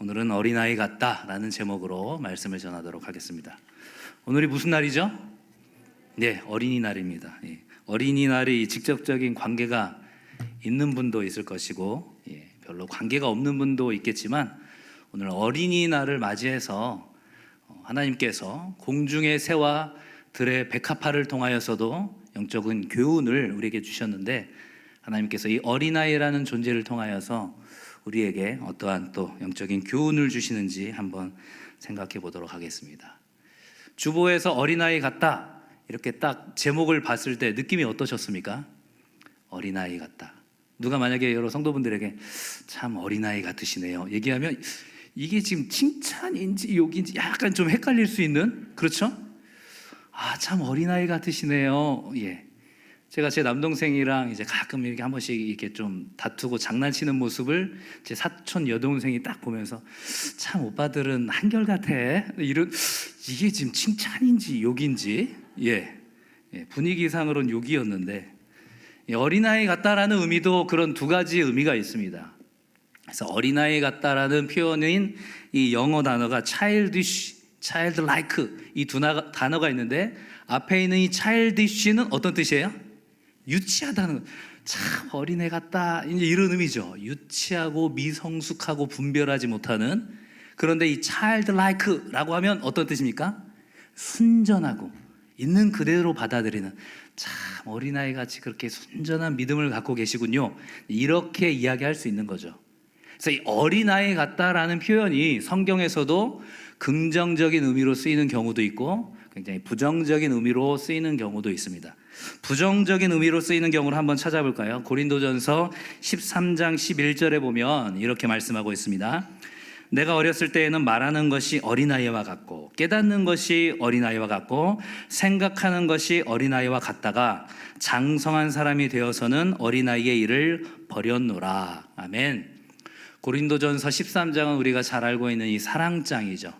오늘은 어린아이 같다라는 제목으로 말씀을 전하도록 하겠습니다. 오늘이 무슨 날이죠? 네, 어린이날입니다. 어린이날이 직접적인 관계가 있는 분도 있을 것이고 별로 관계가 없는 분도 있겠지만, 오늘 어린이날을 맞이해서 하나님께서 공중의 새와 들의 백합화를 통하여서도 영적인 교훈을 우리에게 주셨는데, 하나님께서 이 어린아이라는 존재를 통하여서 우리에게 어떠한 또 영적인 교훈을 주시는지 한번 생각해 보도록 하겠습니다. 주보에서 어린아이 같다 이렇게 딱 제목을 봤을 때 느낌이 어떠셨습니까? 어린아이 같다. 누가 만약에 여러 성도분들에게 참 어린아이 같으시네요 얘기하면 이게 지금 칭찬인지 욕인지 약간 좀 헷갈릴 수 있는, 그렇죠? 참 어린아이 같으시네요. 제가 제 남동생이랑 이제 가끔 이렇게 한 번씩 이렇게 좀 다투고 장난치는 모습을 제 사촌 여동생이 딱 보면서 참 오빠들은 한결같아, 이런, 이게 지금 칭찬인지 욕인지 분위기상으로는 욕이었는데, 어린아이 같다라는 의미도 그런 두 가지 의미가 있습니다. 그래서 어린아이 같다라는 표현인 이 영어 단어가 childish, childlike, 이 두 단어가 있는데, 앞에 있는 이 childish는 어떤 뜻이에요? 유치하다는, 참 어린애 같다, 이제 이런 의미죠. 유치하고 미성숙하고 분별하지 못하는. 그런데 이 childlike라고 하면 어떤 뜻입니까? 순전하고 있는 그대로 받아들이는, 참 어린아이 같이 그렇게 순전한 믿음을 갖고 계시군요, 이렇게 이야기할 수 있는 거죠. 그래서 이 어린아이 같다라는 표현이 성경에서도 긍정적인 의미로 쓰이는 경우도 있고 굉장히 부정적인 의미로 쓰이는 경우도 있습니다. 부정적인 의미로 쓰이는 경우를 한번 찾아볼까요? 고린도전서 13장 11절에 보면 이렇게 말씀하고 있습니다. 내가 어렸을 때에는 말하는 것이 어린아이와 같고 깨닫는 것이 어린아이와 같고 생각하는 것이 어린아이와 같다가 장성한 사람이 되어서는 어린아이의 일을 버렸노라. 아멘. 고린도전서 13장은 우리가 잘 알고 있는 이 사랑장이죠.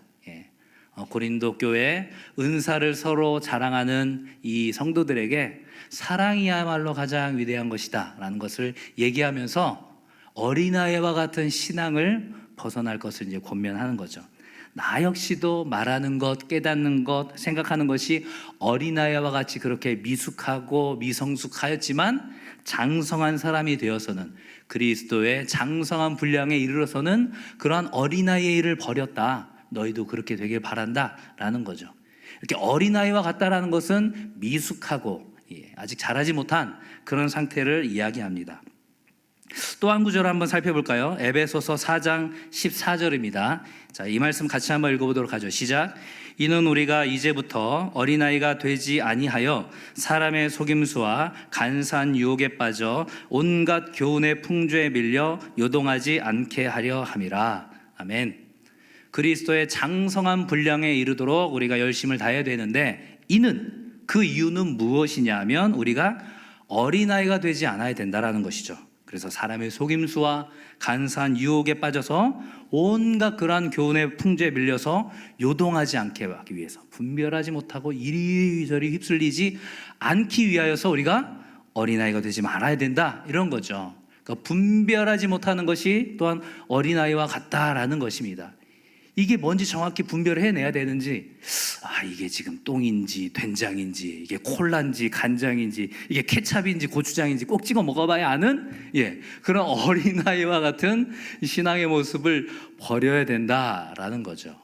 고린도 교회 은사를 서로 자랑하는 이 성도들에게 사랑이야말로 가장 위대한 것이다 라는 것을 얘기하면서 어린아이와 같은 신앙을 벗어날 것을 이제 권면하는 거죠. 나 역시도 말하는 것, 깨닫는 것, 생각하는 것이 어린아이와 같이 그렇게 미숙하고 미성숙하였지만 장성한 사람이 되어서는, 그리스도의 장성한 분량에 이르러서는 그러한 어린아이의 일을 버렸다, 너희도 그렇게 되길 바란다 라는 거죠. 이렇게 어린아이와 같다라는 것은 미숙하고 아직 자라지 못한 그런 상태를 이야기합니다. 또 한 구절 한번 살펴볼까요? 에베소서 4장 14절입니다. 자, 이 말씀 같이 한번 읽어보도록 하죠. 시작. 이는 우리가 이제부터 어린아이가 되지 아니하여 사람의 속임수와 간사한 유혹에 빠져 온갖 교훈의 풍조에 밀려 요동하지 않게 하려 함이라. 아멘. 그리스도의 장성한 분량에 이르도록 우리가 열심을 다해야 되는데, 그 이유는 무엇이냐 하면 우리가 어린아이가 되지 않아야 된다라는 것이죠. 그래서 사람의 속임수와 간사한 유혹에 빠져서 온갖 그러한 교훈의 풍조에 밀려서 요동하지 않게 하기 위해서, 분별하지 못하고 이리저리 휩쓸리지 않기 위하여서 우리가 어린아이가 되지 말아야 된다, 이런 거죠. 그러니까 분별하지 못하는 것이 또한 어린아이와 같다라는 것입니다. 이게 뭔지 정확히 분별을 해내야 되는지, 이게 지금 똥인지 된장인지, 이게 콜라인지 간장인지, 이게 케찹인지 고추장인지 꼭 찍어 먹어봐야 아는 그런 어린아이와 같은 신앙의 모습을 버려야 된다라는 거죠.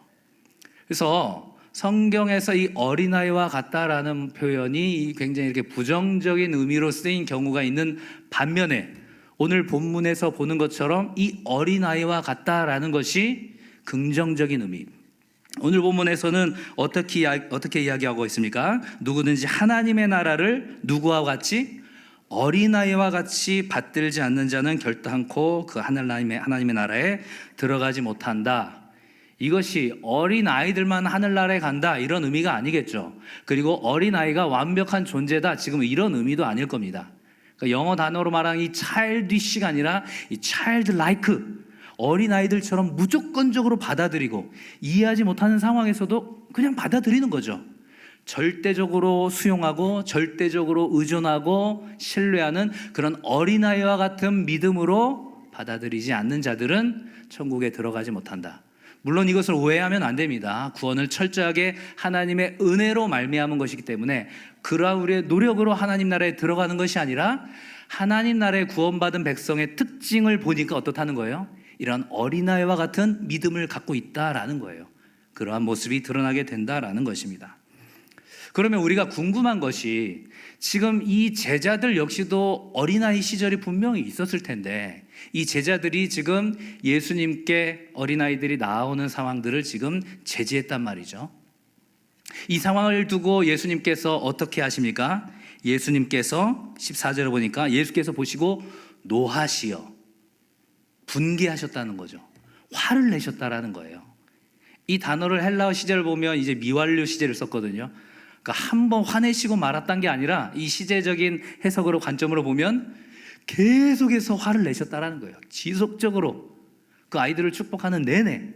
그래서 성경에서 이 어린아이와 같다라는 표현이 굉장히 이렇게 부정적인 의미로 쓰인 경우가 있는 반면에, 오늘 본문에서 보는 것처럼 이 어린아이와 같다라는 것이 긍정적인 의미. 오늘 본문에서는 어떻게 이야기하고 있습니까? 누구든지 하나님의 나라를 누구와 같이? 어린아이와 같이 받들지 않는 자는 결단코 그 하나님의 나라에 들어가지 못한다. 이것이 어린아이들만 하늘나라에 간다, 이런 의미가 아니겠죠. 그리고 어린아이가 완벽한 존재다, 지금 이런 의미도 아닐 겁니다. 그러니까 영어 단어로 말하는 이 childish가 아니라 이 childlike, 어린아이들처럼 무조건적으로 받아들이고 이해하지 못하는 상황에서도 그냥 받아들이는 거죠. 절대적으로 수용하고 절대적으로 의존하고 신뢰하는 그런 어린아이와 같은 믿음으로 받아들이지 않는 자들은 천국에 들어가지 못한다. 물론 이것을 오해하면 안 됩니다. 구원을 철저하게 하나님의 은혜로 말미암은 것이기 때문에 그러한 우리의 노력으로 하나님 나라에 들어가는 것이 아니라 하나님 나라에 구원받은 백성의 특징을 보니까 어떻다는 거예요? 이런 어린아이와 같은 믿음을 갖고 있다라는 거예요. 그러한 모습이 드러나게 된다라는 것입니다. 그러면 우리가 궁금한 것이 지금 이 제자들 역시도 어린아이 시절이 분명히 있었을 텐데 이 제자들이 지금 예수님께 어린아이들이 나오는 상황들을 지금 제지했단 말이죠. 이 상황을 두고 예수님께서 어떻게 하십니까? 예수님께서 14절을 보니까 예수께서 보시고 노하시어 분개하셨다는 거죠. 화를 내셨다라는 거예요. 이 단어를 헬라어 시제를 보면 이제 미완료 시제를 썼거든요. 그러니까 한번 화내시고 말았던 게 아니라 이 시제적인 해석으로 관점으로 보면 계속해서 화를 내셨다라는 거예요. 지속적으로 그 아이들을 축복하는 내내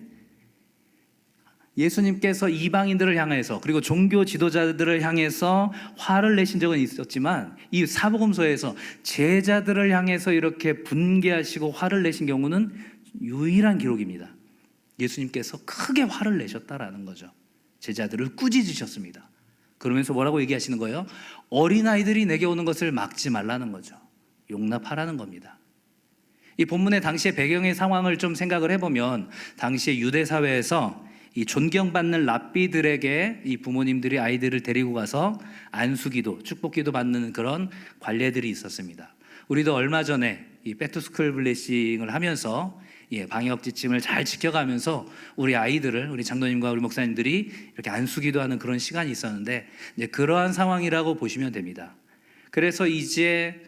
예수님께서 이방인들을 향해서 그리고 종교 지도자들을 향해서 화를 내신 적은 있었지만 이 사복음서에서 제자들을 향해서 이렇게 분개하시고 화를 내신 경우는 유일한 기록입니다. 예수님께서 크게 화를 내셨다라는 거죠. 제자들을 꾸짖으셨습니다. 그러면서 뭐라고 얘기하시는 거예요? 어린아이들이 내게 오는 것을 막지 말라는 거죠. 용납하라는 겁니다. 이 본문의 당시의 배경의 상황을 좀 생각을 해보면 당시의 유대 사회에서 이 존경받는 랍비들에게 이 부모님들이 아이들을 데리고 가서 안수기도, 축복기도 받는 그런 관례들이 있었습니다. 우리도 얼마 전에 이 백투스쿨 블레싱을 하면서 방역 지침을 잘 지켜가면서 우리 아이들을 우리 장로님과 우리 목사님들이 이렇게 안수기도 하는 그런 시간이 있었는데 이제 그러한 상황이라고 보시면 됩니다. 그래서 이제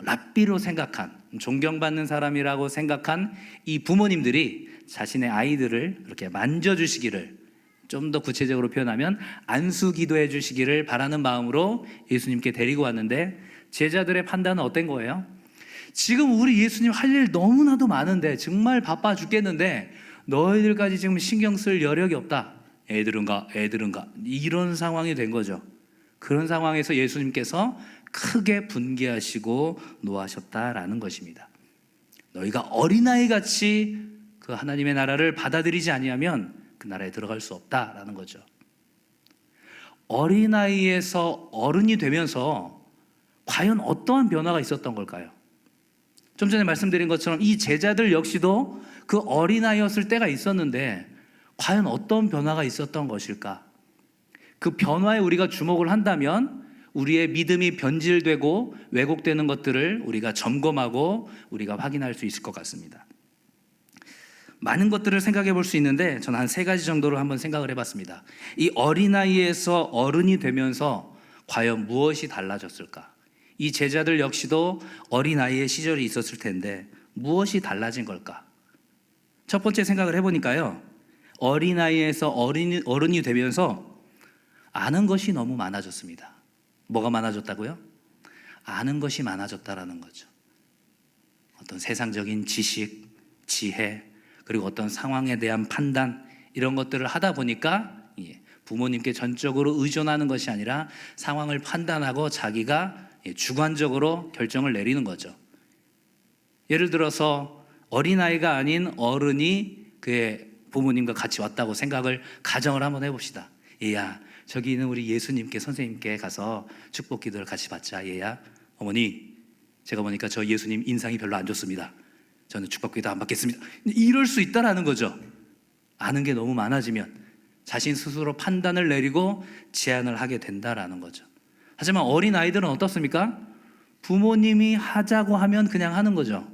랍비로 생각한 존경받는 사람이라고 생각한 이 부모님들이 자신의 아이들을 이렇게 만져주시기를 좀 더 구체적으로 표현하면 안수기도해 주시기를 바라는 마음으로 예수님께 데리고 왔는데 제자들의 판단은 어떤 거예요? 지금 우리 예수님 할 일 너무나도 많은데 정말 바빠 죽겠는데 너희들까지 지금 신경 쓸 여력이 없다. 애들은 가 이런 상황이 된 거죠. 그런 상황에서 예수님께서 크게 분개하시고 노하셨다라는 것입니다. 너희가 어린아이같이 그 하나님의 나라를 받아들이지 아니하면 그 나라에 들어갈 수 없다라는 거죠. 어린아이에서 어른이 되면서 과연 어떠한 변화가 있었던 걸까요? 좀 전에 말씀드린 것처럼 이 제자들 역시도 그 어린아이였을 때가 있었는데 과연 어떤 변화가 있었던 것일까? 그 변화에 우리가 주목을 한다면 우리의 믿음이 변질되고 왜곡되는 것들을 우리가 점검하고 우리가 확인할 수 있을 것 같습니다. 많은 것들을 생각해 볼 수 있는데 저는 한 3가지 정도로 한번 생각을 해봤습니다. 이 어린아이에서 어른이 되면서 과연 무엇이 달라졌을까? 이 제자들 역시도 어린아이의 시절이 있었을 텐데 무엇이 달라진 걸까? 첫 번째 생각을 해보니까요, 어린아이에서 어른이 되면서 아는 것이 너무 많아졌습니다. 뭐가 많아졌다고요? 아는 것이 많아졌다라는 거죠. 어떤 세상적인 지식, 지혜, 그리고 어떤 상황에 대한 판단, 이런 것들을 하다 보니까 부모님께 전적으로 의존하는 것이 아니라 상황을 판단하고 자기가 주관적으로 결정을 내리는 거죠. 예를 들어서 어린아이가 아닌 어른이 그의 부모님과 같이 왔다고 가정을 한번 해봅시다. 얘야, 저기 있는 우리 예수님께 선생님께 가서 축복 기도를 같이 받자. 얘야, 어머니, 제가 보니까 저 예수님 인상이 별로 안 좋습니다. 저는 축복 기도 안 받겠습니다. 이럴 수 있다라는 거죠. 아는 게 너무 많아지면 자신 스스로 판단을 내리고 제안을 하게 된다라는 거죠. 하지만 어린아이들은 어떻습니까? 부모님이 하자고 하면 그냥 하는 거죠.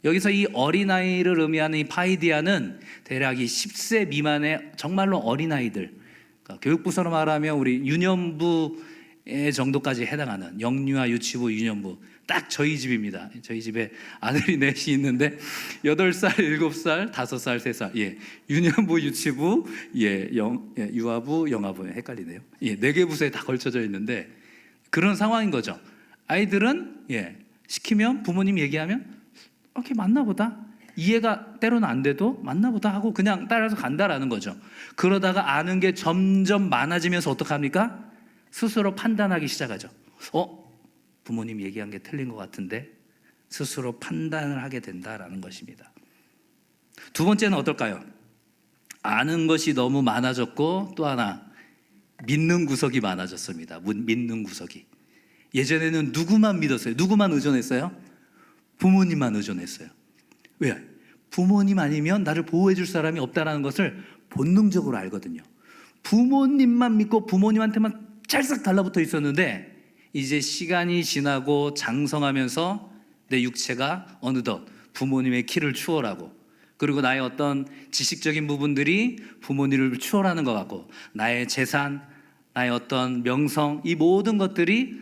여기서 이 어린아이를 의미하는 이 파이디아는 대략 이 10세 미만의 정말로 어린아이들, 그러니까 교육부서로 말하면 우리 유년부의 정도까지 해당하는 영유아, 유치부, 유년부, 딱 저희 집입니다. 저희 집에 아들이 넷이 있는데 8살, 7살, 5살, 3살, 유년부, 유치부, 유아부, 영아부, 헷갈리네요. 4개 부서에 다 걸쳐져 있는데 그런 상황인 거죠. 아이들은 시키면 부모님 얘기하면 걔 맞나 보다, 이해가 때로는 안 돼도 맞나 보다 하고 그냥 따라서 간다라는 거죠. 그러다가 아는 게 점점 많아지면서 어떡합니까? 스스로 판단하기 시작하죠. 부모님 얘기한 게 틀린 것 같은데 스스로 판단을 하게 된다라는 것입니다. 두 번째는 어떨까요? 아는 것이 너무 많아졌고 또 하나 믿는 구석이 많아졌습니다. 믿는 구석이. 예전에는 누구만 믿었어요? 누구만 의존했어요? 부모님만 의존했어요. 왜? 부모님 아니면 나를 보호해 줄 사람이 없다는 것을 본능적으로 알거든요. 부모님만 믿고 부모님한테만 찰싹 달라붙어 있었는데 이제 시간이 지나고 장성하면서 내 육체가 어느덧 부모님의 키를 추월하고, 그리고 나의 어떤 지식적인 부분들이 부모님을 추월하는 것 같고, 나의 재산, 나의 어떤 명성, 이 모든 것들이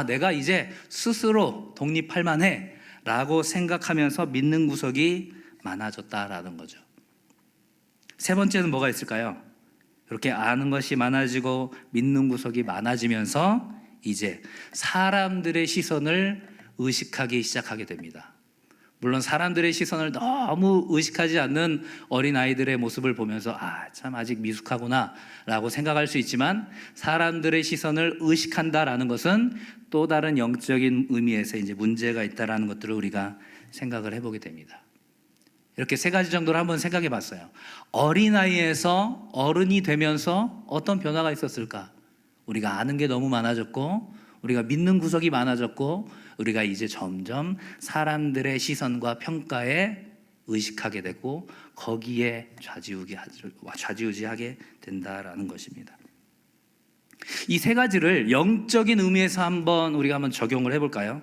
내가 이제 스스로 독립할 만해 라고 생각하면서 믿는 구석이 많아졌다라는 거죠. 세 번째는 뭐가 있을까요? 이렇게 아는 것이 많아지고 믿는 구석이 많아지면서 이제 사람들의 시선을 의식하기 시작하게 됩니다. 물론 사람들의 시선을 너무 의식하지 않는 어린아이들의 모습을 보면서 참 아직 미숙하구나 라고 생각할 수 있지만, 사람들의 시선을 의식한다라는 것은 또 다른 영적인 의미에서 이제 문제가 있다라는 것들을 우리가 생각을 해보게 됩니다. 이렇게 세 가지 정도를 한번 생각해 봤어요. 어린아이에서 어른이 되면서 어떤 변화가 있었을까? 우리가 아는 게 너무 많아졌고, 우리가 믿는 구석이 많아졌고, 우리가 이제 점점 사람들의 시선과 평가에 의식하게 되고 거기에 좌지우지하게 된다라는 것입니다. 이 세 가지를 영적인 의미에서 우리가 한번 적용을 해볼까요?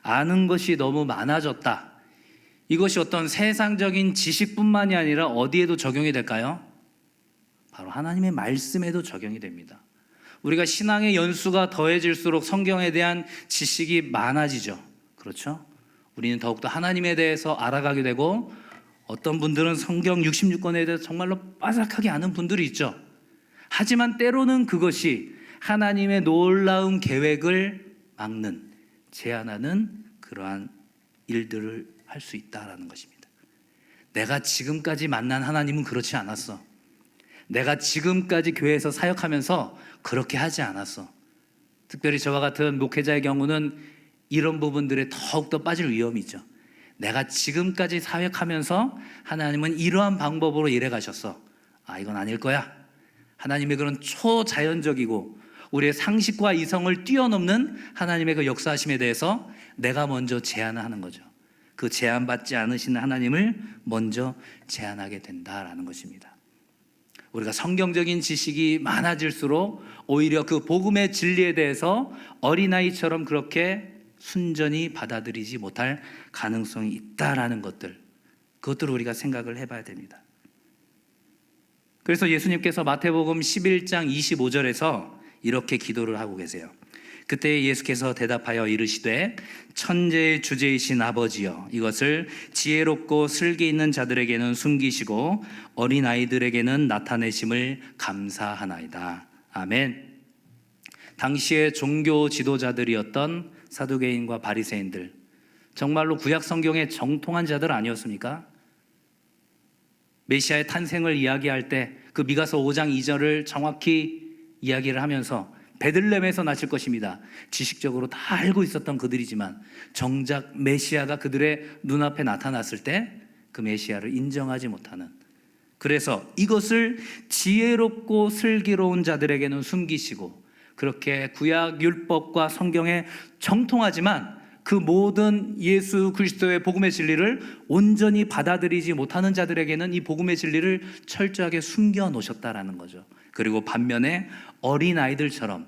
아는 것이 너무 많아졌다. 이것이 어떤 세상적인 지식뿐만이 아니라 어디에도 적용이 될까요? 바로 하나님의 말씀에도 적용이 됩니다. 우리가 신앙의 연수가 더해질수록 성경에 대한 지식이 많아지죠. 그렇죠? 우리는 더욱더 하나님에 대해서 알아가게 되고, 어떤 분들은 성경 66권에 대해서 정말로 빠삭하게 아는 분들이 있죠. 하지만 때로는 그것이 하나님의 놀라운 계획을 막는, 제한하는 그러한 일들을 할 수 있다라는 것입니다. 내가 지금까지 만난 하나님은 그렇지 않았어. 내가 지금까지 교회에서 사역하면서 그렇게 하지 않았어. 특별히 저와 같은 목회자의 경우는 이런 부분들에 더욱더 빠질 위험이 있죠. 내가 지금까지 사역하면서 하나님은 이러한 방법으로 일해 가셨어. 이건 아닐 거야. 하나님의 그런 초자연적이고 우리의 상식과 이성을 뛰어넘는 하나님의 그 역사하심에 대해서 내가 먼저 제안을 하는 거죠. 그 제안받지 않으시는 하나님을 먼저 제안하게 된다라는 것입니다. 우리가 성경적인 지식이 많아질수록 오히려 그 복음의 진리에 대해서 어린아이처럼 그렇게 순전히 받아들이지 못할 가능성이 있다라는 그것들을 우리가 생각을 해봐야 됩니다. 그래서 예수님께서 마태복음 11장 25절에서 이렇게 기도를 하고 계세요. 그때 예수께서 대답하여 이르시되 천재의 주제이신 아버지여, 이것을 지혜롭고 슬기 있는 자들에게는 숨기시고 어린아이들에게는 나타내심을 감사하나이다. 아멘. 당시의 종교 지도자들이었던 사두개인과 바리새인들, 정말로 구약 성경에 정통한 자들 아니었습니까? 메시아의 탄생을 이야기할 때 그 미가서 5장 2절을 정확히 이야기를 하면서 베들레헴에서 나실 것입니다. 지식적으로 다 알고 있었던 그들이지만 정작 메시아가 그들의 눈앞에 나타났을 때 그 메시아를 인정하지 못하는, 그래서 이것을 지혜롭고 슬기로운 자들에게는 숨기시고, 그렇게 구약 율법과 성경에 정통하지만 그 모든 예수 그리스도의 복음의 진리를 온전히 받아들이지 못하는 자들에게는 이 복음의 진리를 철저하게 숨겨 놓으셨다라는 거죠. 그리고 반면에 어린아이들처럼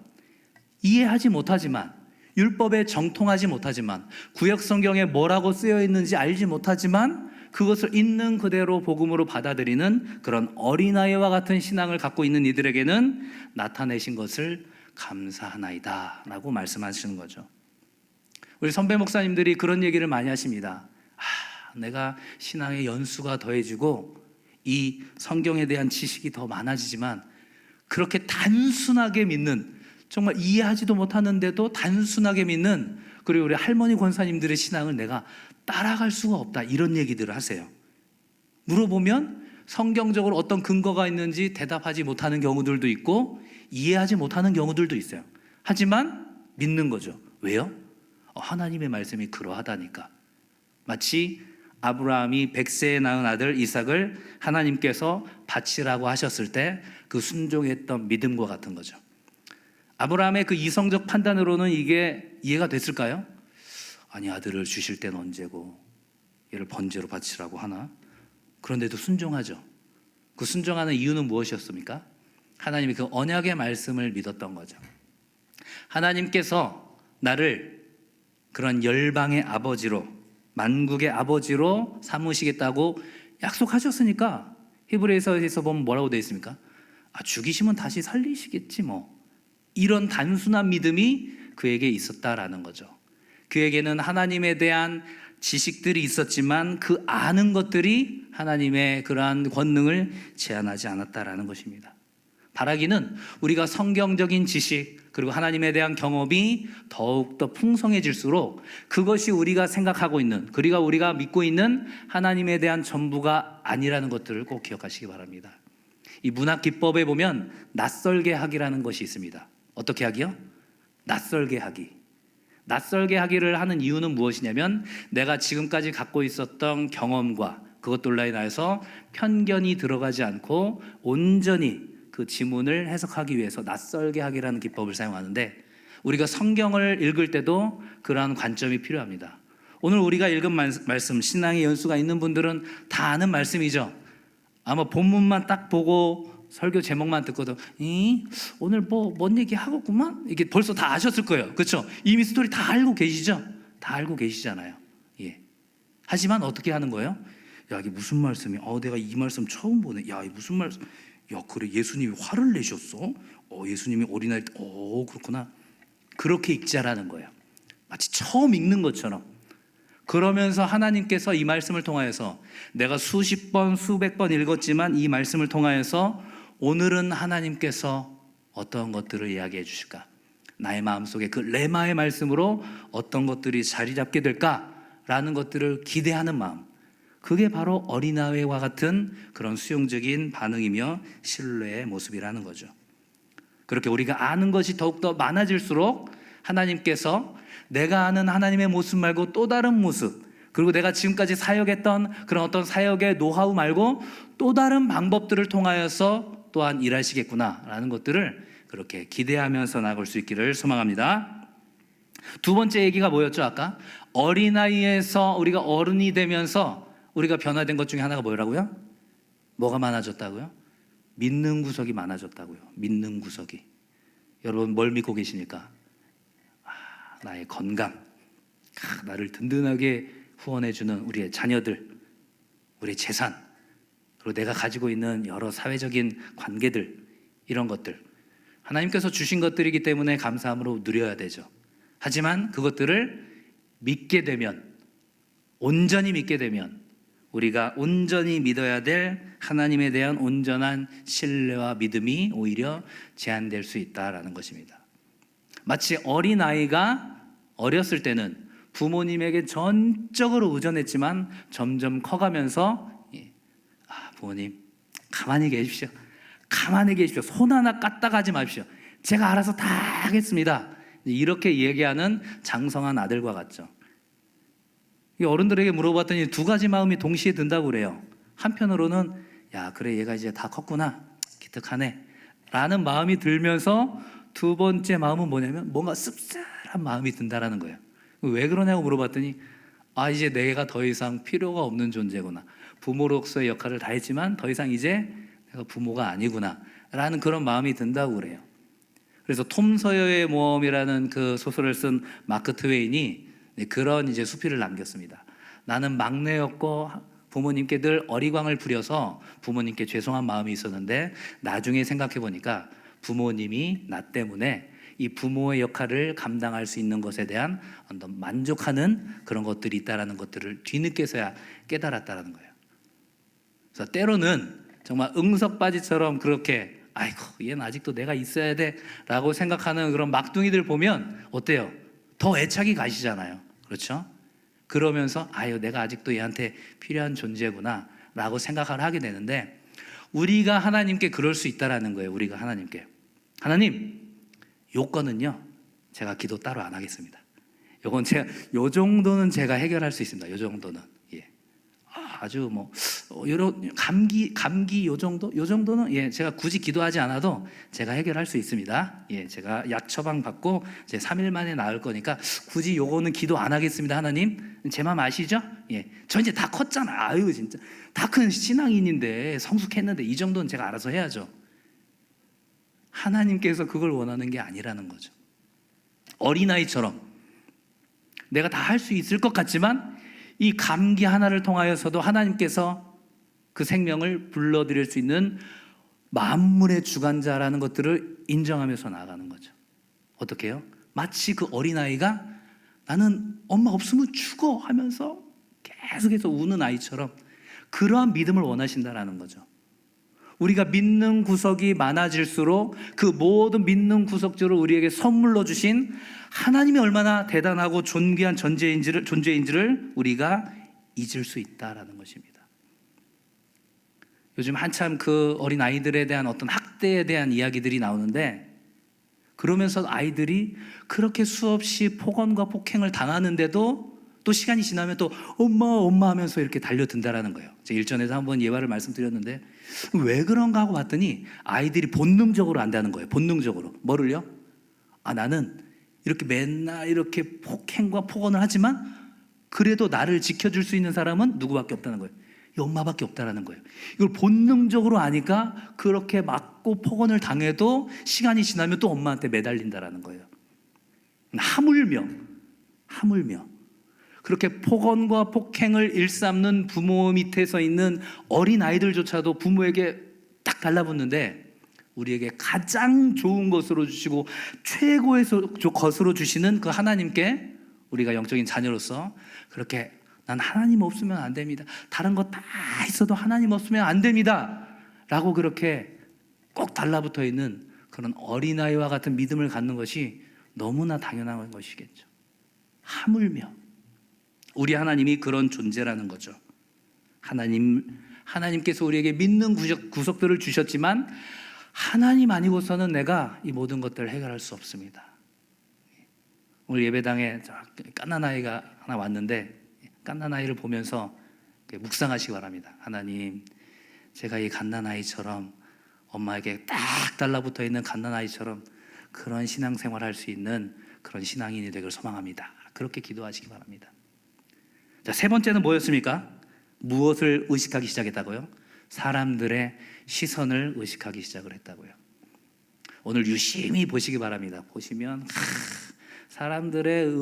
이해하지 못하지만, 율법에 정통하지 못하지만, 구약 성경에 뭐라고 쓰여 있는지 알지 못하지만 그것을 있는 그대로 복음으로 받아들이는 그런 어린아이와 같은 신앙을 갖고 있는 이들에게는 나타내신 것을 감사하나이다 라고 말씀하시는 거죠. 우리 선배 목사님들이 그런 얘기를 많이 하십니다. 내가 신앙의 연수가 더해지고 이 성경에 대한 지식이 더 많아지지만 그렇게 단순하게 믿는, 정말 이해하지도 못하는데도 단순하게 믿는, 그리고 우리 할머니 권사님들의 신앙을 내가 따라갈 수가 없다, 이런 얘기들을 하세요. 물어보면 성경적으로 어떤 근거가 있는지 대답하지 못하는 경우들도 있고 이해하지 못하는 경우들도 있어요. 하지만 믿는 거죠. 왜요? 하나님의 말씀이 그러하다니까. 마치 아브라함이 100세에 낳은 아들 이삭을 하나님께서 바치라고 하셨을 때 그 순종했던 믿음과 같은 거죠. 아브라함의 그 이성적 판단으로는 이게 이해가 됐을까요? 아니, 아들을 주실 때는 언제고 얘를 번제로 바치라고 하나? 그런데도 순종하죠. 그 순종하는 이유는 무엇이었습니까? 하나님이 그 언약의 말씀을 믿었던 거죠. 하나님께서 나를 그런 열방의 아버지로, 만국의 아버지로 삼으시겠다고 약속하셨으니까 히브리서에서 보면 뭐라고 되어 있습니까? 죽이시면 다시 살리시겠지 뭐. 이런 단순한 믿음이 그에게 있었다라는 거죠. 그에게는 하나님에 대한 지식들이 있었지만 그 아는 것들이 하나님의 그러한 권능을 제한하지 않았다라는 것입니다. 바라기는 우리가 성경적인 지식 그리고 하나님에 대한 경험이 더욱더 풍성해질수록 그것이 우리가 생각하고 있는, 그리고 우리가 믿고 있는 하나님에 대한 전부가 아니라는 것들을 꼭 기억하시기 바랍니다. 이 문학 기법에 보면 낯설게 하기라는 것이 있습니다. 어떻게 하기요? 낯설게 하기. 낯설게 하기를 하는 이유는 무엇이냐면 내가 지금까지 갖고 있었던 경험과 그것들로 인하여서 편견이 들어가지 않고 온전히 그 지문을 해석하기 위해서 낯설게 하기라는 기법을 사용하는데, 우리가 성경을 읽을 때도 그러한 관점이 필요합니다. 오늘 우리가 읽은 말씀, 신앙의 연수가 있는 분들은 다 아는 말씀이죠. 아마 본문만 딱 보고 설교 제목만 듣고도 오늘 뭔 얘기 하겠구만, 이게 벌써 다 아셨을 거예요. 그렇죠? 이미 스토리 다 알고 계시죠? 다 알고 계시잖아요. 예. 하지만 어떻게 하는 거예요? 야, 이게 무슨 말씀이야? 내가 이 말씀 처음 보네. 야, 이 무슨 말씀? 야, 그래, 예수님이 화를 내셨어? 예수님이 어린아이 때, 그렇구나. 그렇게 읽자라는 거예요. 마치 처음 읽는 것처럼. 그러면서 하나님께서 이 말씀을 통하여서 내가 수십 번, 수백 번 읽었지만 이 말씀을 통하여서 오늘은 하나님께서 어떤 것들을 이야기해 주실까? 나의 마음속에 그 레마의 말씀으로 어떤 것들이 자리 잡게 될까라는 것들을 기대하는 마음. 그게 바로 어린아이와 같은 그런 수용적인 반응이며 신뢰의 모습이라는 거죠. 그렇게 우리가 아는 것이 더욱더 많아질수록 하나님께서 내가 아는 하나님의 모습 말고 또 다른 모습, 그리고 내가 지금까지 사역했던 그런 어떤 사역의 노하우 말고 또 다른 방법들을 통하여서 또한 일하시겠구나라는 것들을 그렇게 기대하면서 나갈 수 있기를 소망합니다. 두 번째 얘기가 뭐였죠? 아까 어린아이에서 우리가 어른이 되면서 우리가 변화된 것 중에 하나가 뭐라고요? 뭐가 많아졌다고요? 믿는 구석이 많아졌다고요. 믿는 구석이. 여러분 뭘 믿고 계십니까? 나의 건강, 나를 든든하게 후원해주는 우리의 자녀들, 우리의 재산, 그리고 내가 가지고 있는 여러 사회적인 관계들, 이런 것들 하나님께서 주신 것들이기 때문에 감사함으로 누려야 되죠. 하지만 그것들을 믿게 되면, 온전히 믿게 되면 우리가 온전히 믿어야 될 하나님에 대한 온전한 신뢰와 믿음이 오히려 제한될 수 있다라는 것입니다. 마치 어린아이가 어렸을 때는 부모님에게 전적으로 의존했지만 점점 커가면서 부모님 가만히 계십시오. 가만히 계십시오. 손 하나 까딱 하지 마십시오. 제가 알아서 다 하겠습니다. 이렇게 얘기하는 장성한 아들과 같죠. 어른들에게 물어봤더니 두 가지 마음이 동시에 든다고 그래요. 한편으로는 야, 그래, 얘가 이제 다 컸구나, 기특하네 라는 마음이 들면서 두 번째 마음은 뭐냐면 뭔가 씁쓸한 마음이 든다라는 거예요. 왜 그러냐고 물어봤더니 이제 내가 더 이상 필요가 없는 존재구나, 부모로서의 역할을 다 했지만 더 이상 이제 내가 부모가 아니구나 라는 그런 마음이 든다고 그래요. 그래서 톰 서여의 모험이라는 그 소설을 쓴 마크 트웨인이 그런 이제 수필을 남겼습니다. 나는 막내였고 부모님께 늘 어리광을 부려서 부모님께 죄송한 마음이 있었는데 나중에 생각해 보니까 부모님이 나 때문에 이 부모의 역할을 감당할 수 있는 것에 대한 어떤 만족하는 그런 것들이 있다라는 것들을 뒤늦게서야 깨달았다라는 거예요. 그래서 때로는 정말 응석바지처럼 그렇게 아이고 얘는 아직도 내가 있어야 돼 라고 생각하는 그런 막둥이들 보면 어때요? 더 애착이 가시잖아요. 그렇죠? 그러면서 내가 아직도 얘한테 필요한 존재구나 라고 생각을 하게 되는데, 우리가 하나님께 그럴 수 있다라는 거예요. 우리가 하나님께 하나님, 요건은요 제가 기도 따로 안 하겠습니다. 요건 제가 요 정도는 제가 해결할 수 있습니다. 요 정도는 아주 뭐 이런 감기 요 정도는 예, 제가 굳이 기도하지 않아도 제가 해결할 수 있습니다. 예, 제가 약 처방 받고 이제 3일 만에 나을 거니까 굳이 요거는 기도 안 하겠습니다. 하나님, 제 마음 아시죠? 예, 저 이제 다 컸잖아. 아유 진짜 다 큰 신앙인인데 성숙했는데 이 정도는 제가 알아서 해야죠. 하나님께서 그걸 원하는 게 아니라는 거죠. 어린아이처럼 내가 다 할 수 있을 것 같지만 이 감기 하나를 통하여서도 하나님께서 그 생명을 불러들일 수 있는 만물의 주관자라는 것들을 인정하면서 나아가는 거죠. 어떻게 해요? 마치 그 어린아이가 나는 엄마 없으면 죽어 하면서 계속해서 우는 아이처럼 그러한 믿음을 원하신다라는 거죠. 우리가 믿는 구석이 많아질수록 그 모든 믿는 구석들을 우리에게 선물로 주신 하나님이 얼마나 대단하고 존귀한 존재인지를 우리가 잊을 수 있다라는 것입니다. 요즘 한참 그 어린 아이들에 대한 어떤 학대에 대한 이야기들이 나오는데, 그러면서 아이들이 그렇게 수없이 폭언과 폭행을 당하는데도 또 시간이 지나면 또 엄마 하면서 이렇게 달려든다라는 거예요. 제가 일전에도 한번 예화를 말씀드렸는데 왜 그런가 하고 봤더니 아이들이 본능적으로 안다는 거예요. 본능적으로. 뭐를요? 나는 이렇게 맨날 이렇게 폭행과 폭언을 하지만 그래도 나를 지켜줄 수 있는 사람은 누구밖에 없다는 거예요. 이 엄마밖에 없다는 거예요. 이걸 본능적으로 아니까 그렇게 맞고 폭언을 당해도 시간이 지나면 또 엄마한테 매달린다는 거예요. 하물며 그렇게 폭언과 폭행을 일삼는 부모 밑에 서 있는 어린 아이들조차도 부모에게 딱 달라붙는데, 우리에게 가장 좋은 것으로 주시고 최고의 것으로 주시는 그 하나님께 우리가 영적인 자녀로서 그렇게 난 하나님 없으면 안 됩니다, 다른 거 다 있어도 하나님 없으면 안 됩니다 라고 그렇게 꼭 달라붙어 있는 그런 어린아이와 같은 믿음을 갖는 것이 너무나 당연한 것이겠죠. 하물며 우리 하나님이 그런 존재라는 거죠. 하나님께서 우리에게 믿는 구석들을 주셨지만 하나님 아니고서는 내가 이 모든 것들을 해결할 수 없습니다. 오늘 예배당에 갓난아이가 하나 왔는데, 갓난아이를 보면서 묵상하시기 바랍니다. 하나님, 제가 이 갓난아이처럼 엄마에게 딱 달라붙어 있는 갓난아이처럼 그런 신앙생활을 할 수 있는 그런 신앙인이 되길 소망합니다. 그렇게 기도하시기 바랍니다. 자, 세 번째는 뭐였습니까? 무엇을 의식하기 시작했다고요? 사람들의 시선을 의식하기 시작을 했다고요. 오늘 유심히 보시기 바랍니다. 보시면 사람들의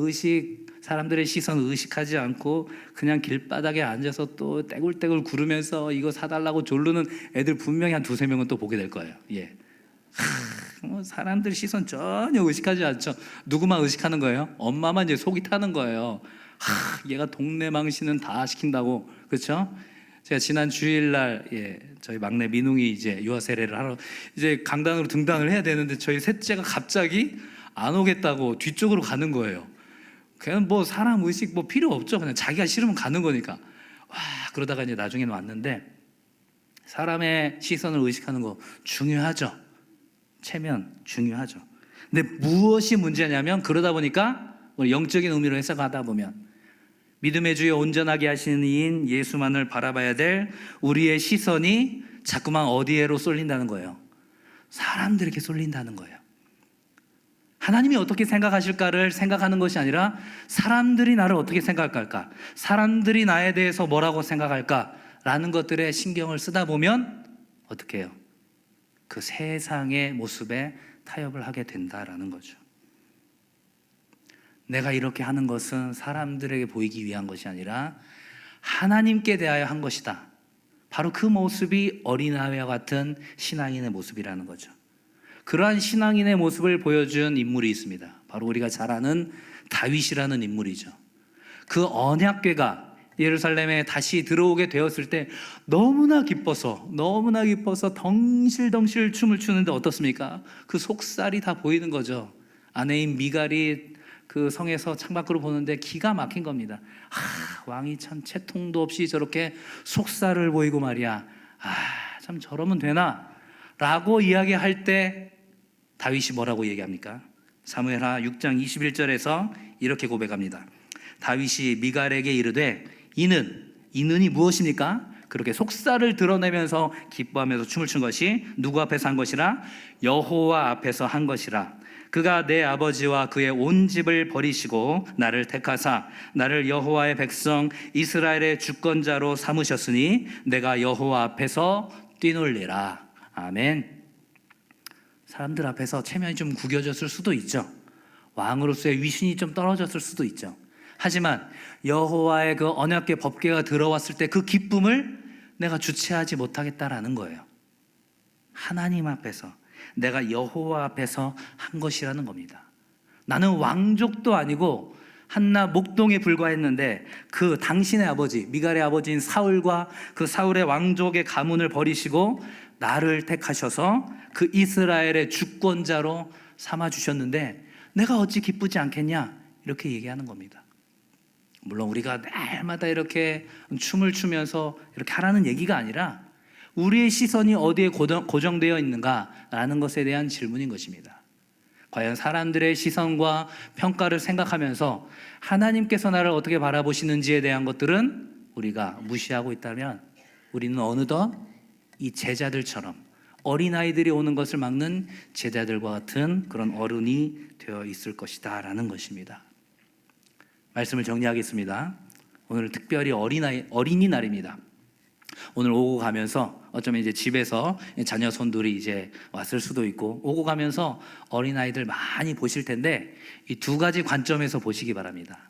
시선을 의식하지 않고 그냥 길바닥에 앉아서 또 떼굴떼굴 구르면서 이거 사달라고 조르는 애들 분명히 한 두세 명은 또 보게 될 거예요. 예. 사람들 시선 전혀 의식하지 않죠. 누구만 의식하는 거예요? 엄마만 이제 속이 타는 거예요. 얘가 동네 망신은 다 시킨다고. 그렇죠? 제가 지난 주일날 저희 막내 민웅이 이제 유아 세례를 하러 이제 강당으로 등단을 해야 되는데 저희 셋째가 갑자기 안 오겠다고 뒤쪽으로 가는 거예요. 그냥 뭐 사람 의식 뭐 필요 없죠. 그냥 자기가 싫으면 가는 거니까. 그러다가 이제 나중에는 왔는데, 사람의 시선을 의식하는 거 중요하죠. 체면 중요하죠. 근데 무엇이 문제냐면, 그러다 보니까 영적인 의미로 해석하다 보면 믿음의 주여 온전하게 하시는 이인 예수만을 바라봐야 될 우리의 시선이 자꾸만 어디에로 쏠린다는 거예요? 사람들에게 쏠린다는 거예요. 하나님이 어떻게 생각하실까를 생각하는 것이 아니라 사람들이 나를 어떻게 생각할까, 사람들이 나에 대해서 뭐라고 생각할까라는 것들에 신경을 쓰다 보면 어떻게 해요? 그 세상의 모습에 타협을 하게 된다라는 거죠. 내가 이렇게 하는 것은 사람들에게 보이기 위한 것이 아니라 하나님께 대하여 한 것이다. 바로 그 모습이 어린아이와 같은 신앙인의 모습이라는 거죠. 그러한 신앙인의 모습을 보여준 인물이 있습니다. 바로 우리가 잘 아는 다윗이라는 인물이죠. 그 언약궤가 예루살렘에 다시 들어오게 되었을 때 너무나 기뻐서 덩실덩실 춤을 추는데 어떻습니까? 그 속살이 다 보이는 거죠. 아내인 미갈이 그 성에서 창밖으로 보는데 기가 막힌 겁니다. 왕이 참 채통도 없이 저렇게 속살을 보이고 말이야. 참 저러면 되나? 라고 이야기할 때 다윗이 뭐라고 얘기합니까? 사무엘하 6장 21절에서 이렇게 고백합니다. 다윗이 미갈에게 이르되 이는 이는이 무엇입니까? 그렇게 속살을 드러내면서 기뻐하면서 춤을 춘 것이 누구 앞에서 한 것이라? 여호와 앞에서 한 것이라. 그가 내 아버지와 그의 온 집을 버리시고 나를 택하사 나를 여호와의 백성 이스라엘의 주권자로 삼으셨으니 내가 여호와 앞에서 뛰놀리라. 아멘. 사람들 앞에서 체면이 좀 구겨졌을 수도 있죠. 왕으로서의 위신이 좀 떨어졌을 수도 있죠. 하지만 여호와의 그 언약궤 법궤가 들어왔을 때 그 기쁨을 내가 주체하지 못하겠다라는 거예요. 하나님 앞에서, 내가 여호와 앞에서 한 것이라는 겁니다. 나는 왕족도 아니고 한나 목동에 불과했는데 그 당신의 아버지, 미갈의 아버지인 사울과 그 사울의 왕족의 가문을 버리시고 나를 택하셔서 그 이스라엘의 주권자로 삼아주셨는데 내가 어찌 기쁘지 않겠냐, 이렇게 얘기하는 겁니다. 물론 우리가 날마다 이렇게 춤을 추면서 이렇게 하라는 얘기가 아니라 우리의 시선이 어디에 고정되어 있는가라는 것에 대한 질문인 것입니다. 과연 사람들의 시선과 평가를 생각하면서 하나님께서 나를 어떻게 바라보시는지에 대한 것들은 우리가 무시하고 있다면 우리는 어느덧 이 제자들처럼 어린아이들이 오는 것을 막는 제자들과 같은 그런 어른이 되어 있을 것이다 라는 것입니다. 말씀을 정리하겠습니다. 오늘 특별히 어린이날입니다. 오늘 오고 가면서 어쩌면 이제 집에서 자녀 손들이 이제 왔을 수도 있고 오고 가면서 어린아이들 많이 보실 텐데 이 두 가지 관점에서 보시기 바랍니다.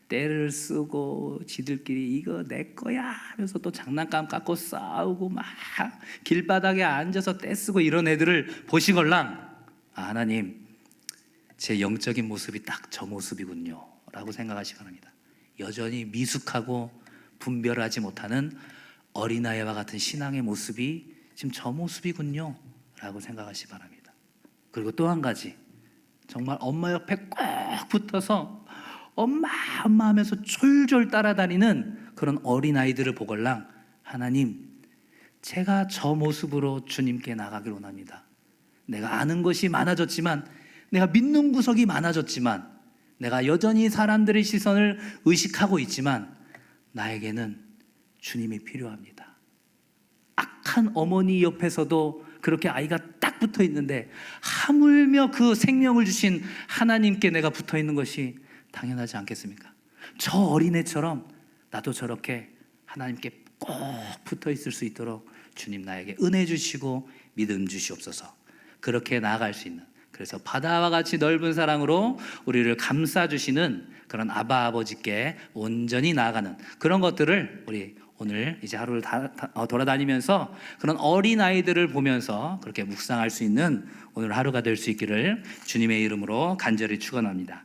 때를 쓰고 지들끼리 이거 내 거야 하면서 또 장난감 갖고 싸우고 막 길바닥에 앉아서 떼 쓰고 이런 애들을 보시걸랑 하나님, 제 영적인 모습이 딱 저 모습이군요 라고 생각하시기 바랍니다. 여전히 미숙하고 분별하지 못하는 어린아이와 같은 신앙의 모습이 지금 저 모습이군요 라고 생각하시기 바랍니다. 그리고 또 한 가지, 정말 엄마 옆에 꼭 붙어서 엄마 엄마 하면서 졸졸 따라다니는 그런 어린아이들을 보걸랑 하나님, 제가 저 모습으로 주님께 나가길 원합니다. 내가 아는 것이 많아졌지만, 내가 믿는 구석이 많아졌지만, 내가 여전히 사람들의 시선을 의식하고 있지만 나에게는 주님이 필요합니다. 악한 어머니 옆에서도 그렇게 아이가 딱 붙어 있는데 하물며 그 생명을 주신 하나님께 내가 붙어 있는 것이 당연하지 않겠습니까? 저 어린애처럼 나도 저렇게 하나님께 꼭 붙어 있을 수 있도록 주님 나에게 은혜 주시고 믿음 주시옵소서. 그렇게 나아갈 수 있는, 그래서 바다와 같이 넓은 사랑으로 우리를 감싸주시는 그런 아바 아버지께 온전히 나아가는 그런 것들을 우리 오늘 이제 하루를 돌아다니면서 그런 어린아이들을 보면서 그렇게 묵상할 수 있는 오늘 하루가 될 수 있기를 주님의 이름으로 간절히 축원합니다.